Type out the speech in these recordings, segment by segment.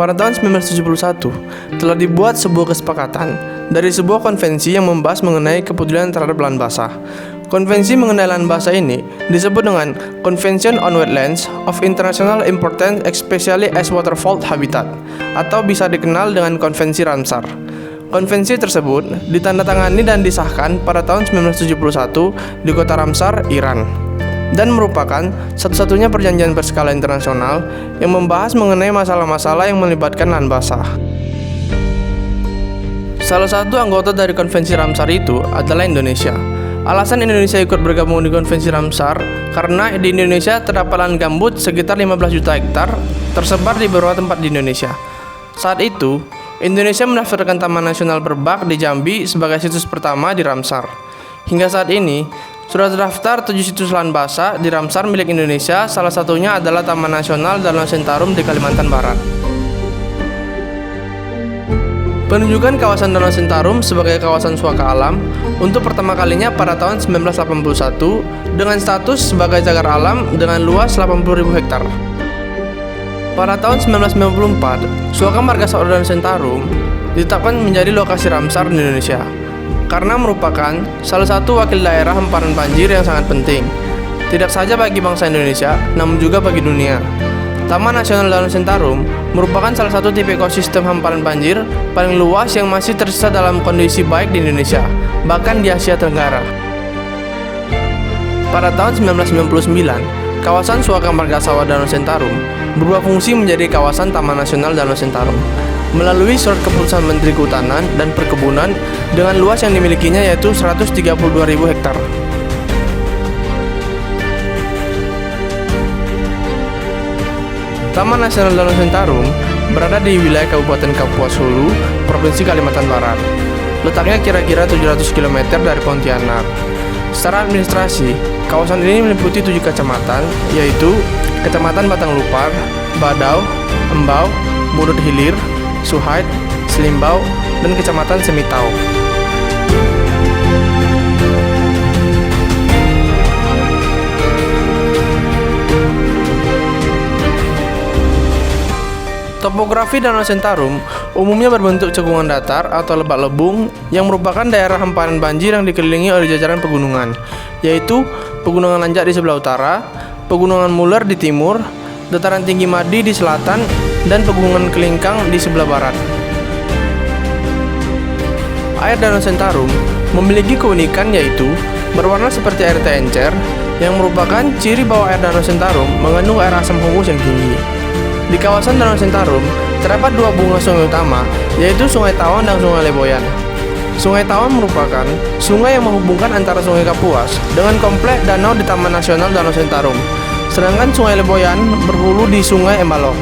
Pada tahun 1971, telah dibuat sebuah kesepakatan dari sebuah konvensi yang membahas mengenai kepedulian terhadap lahan basah. Konvensi mengenai lahan basah ini disebut dengan Convention on Wetlands of International Importance Especially as Waterfowl Habitat, atau bisa dikenal dengan Konvensi Ramsar. Konvensi tersebut ditandatangani dan disahkan pada tahun 1971 di kota Ramsar, Iran, dan merupakan satu-satunya perjanjian berskala internasional yang membahas mengenai masalah-masalah yang melibatkan lahan basah. Salah satu anggota dari Konvensi Ramsar itu adalah Indonesia. Alasan Indonesia ikut bergabung di Konvensi Ramsar karena di Indonesia terdapat lahan gambut sekitar 15 juta hektar tersebar di beberapa tempat di Indonesia. Saat itu, Indonesia mendaftarkan Taman Nasional Berbak di Jambi sebagai situs pertama di Ramsar. Hingga saat ini, sudah terdaftar 7 situs lahan basah di Ramsar milik Indonesia, salah satunya adalah Taman Nasional Danau Sentarum di Kalimantan Barat. Penunjukan kawasan Danau Sentarum sebagai kawasan suaka alam untuk pertama kalinya pada tahun 1981 dengan status sebagai cagar alam dengan luas 80.000 hektar. Pada tahun 1994, Suaka Margasatwa Danau Sentarum ditetapkan menjadi lokasi Ramsar di Indonesia karena merupakan salah satu wakil daerah hamparan banjir yang sangat penting, tidak saja bagi bangsa Indonesia, namun juga bagi dunia. Taman Nasional Danau Sentarum merupakan salah satu tipe ekosistem hamparan banjir paling luas yang masih tersisa dalam kondisi baik di Indonesia, bahkan di Asia Tenggara. Pada tahun 1999, kawasan Suaka Margasatwa Danau Sentarum berubah fungsi menjadi kawasan Taman Nasional Danau Sentarum melalui surat keputusan Menteri Kehutanan dan Perkebunan dengan luas yang dimilikinya yaitu 132.000 hektar. Taman Nasional Danau Sentarum berada di wilayah Kabupaten Kapuas Hulu, Provinsi Kalimantan Barat. Letaknya kira-kira 700 km dari Pontianak. Secara administrasi, kawasan ini meliputi 7 kecamatan, yaitu Kecamatan Batang Lupar, Badau, Embau, Murut Hilir, Suhaid, Selimbau, dan Kecamatan Semitau. Topografi Danau Sentarum umumnya berbentuk cekungan datar atau lebak lebung yang merupakan daerah hamparan banjir yang dikelilingi oleh jajaran pegunungan, yaitu Pegunungan Lanjak di sebelah utara, Pegunungan Muler di timur, Dataran Tinggi Madi di selatan, dan Pegunungan Kelingkang di sebelah barat. Air Danau Sentarum memiliki keunikan yaitu berwarna seperti air teh encer, yang merupakan ciri bahwa air Danau Sentarum mengandung air asam humus yang tinggi. Di kawasan Danau Sentarum terdapat 2 bunga sungai utama, yaitu Sungai Tawon dan Sungai Leboyan. Sungai Tawon merupakan sungai yang menghubungkan antara Sungai Kapuas dengan komplek danau di Taman Nasional Danau Sentarum, sedangkan Sungai Leboyan berhulu di Sungai Embalong.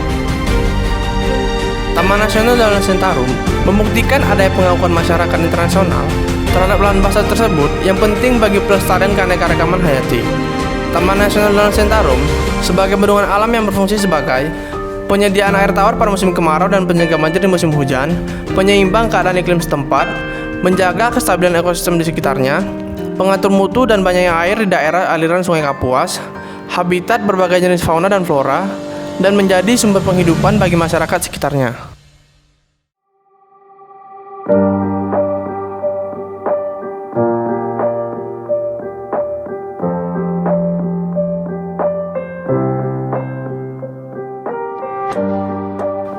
Taman Nasional Danau Sentarum membuktikan adanya pengakuan masyarakat internasional terhadap lahan basah tersebut yang penting bagi pelestarian keanekaragaman hayati. Taman Nasional Danau Sentarum sebagai bendungan alam yang berfungsi sebagai penyediaan air tawar pada musim kemarau dan penjaga banjir di musim hujan, penyeimbang keadaan iklim setempat, menjaga kestabilan ekosistem di sekitarnya, pengatur mutu dan banyaknya air di daerah aliran Sungai Kapuas, habitat berbagai jenis fauna dan flora, dan menjadi sumber penghidupan bagi masyarakat sekitarnya.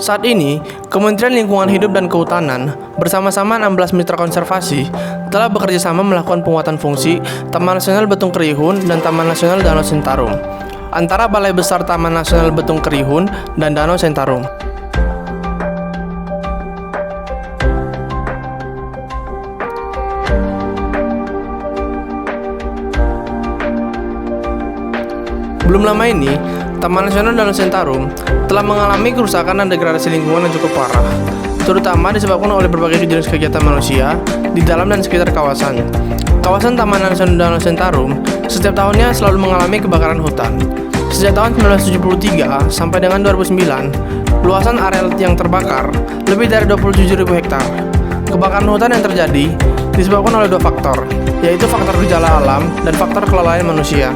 Saat ini, Kementerian Lingkungan Hidup dan Kehutanan bersama-sama 16 mitra konservasi telah bekerjasama melakukan penguatan fungsi Taman Nasional Betung Kerihun dan Taman Nasional Danau Sentarum antara Balai Besar Taman Nasional Betung Kerihun dan Danau Sentarum. Belum lama ini, Taman Nasional Danau Sentarum telah mengalami kerusakan dan degradasi lingkungan yang cukup parah, terutama disebabkan oleh berbagai jenis kegiatan manusia di dalam dan sekitar kawasan. Kawasan Taman Nasional Danau Sentarum setiap tahunnya selalu mengalami kebakaran hutan. Sejak tahun 1973 sampai dengan 2009, luasan areal yang terbakar lebih dari 27.000 hektar. Kebakaran hutan yang terjadi disebabkan oleh 2 faktor, yaitu faktor gejala alam dan faktor kelalaian manusia.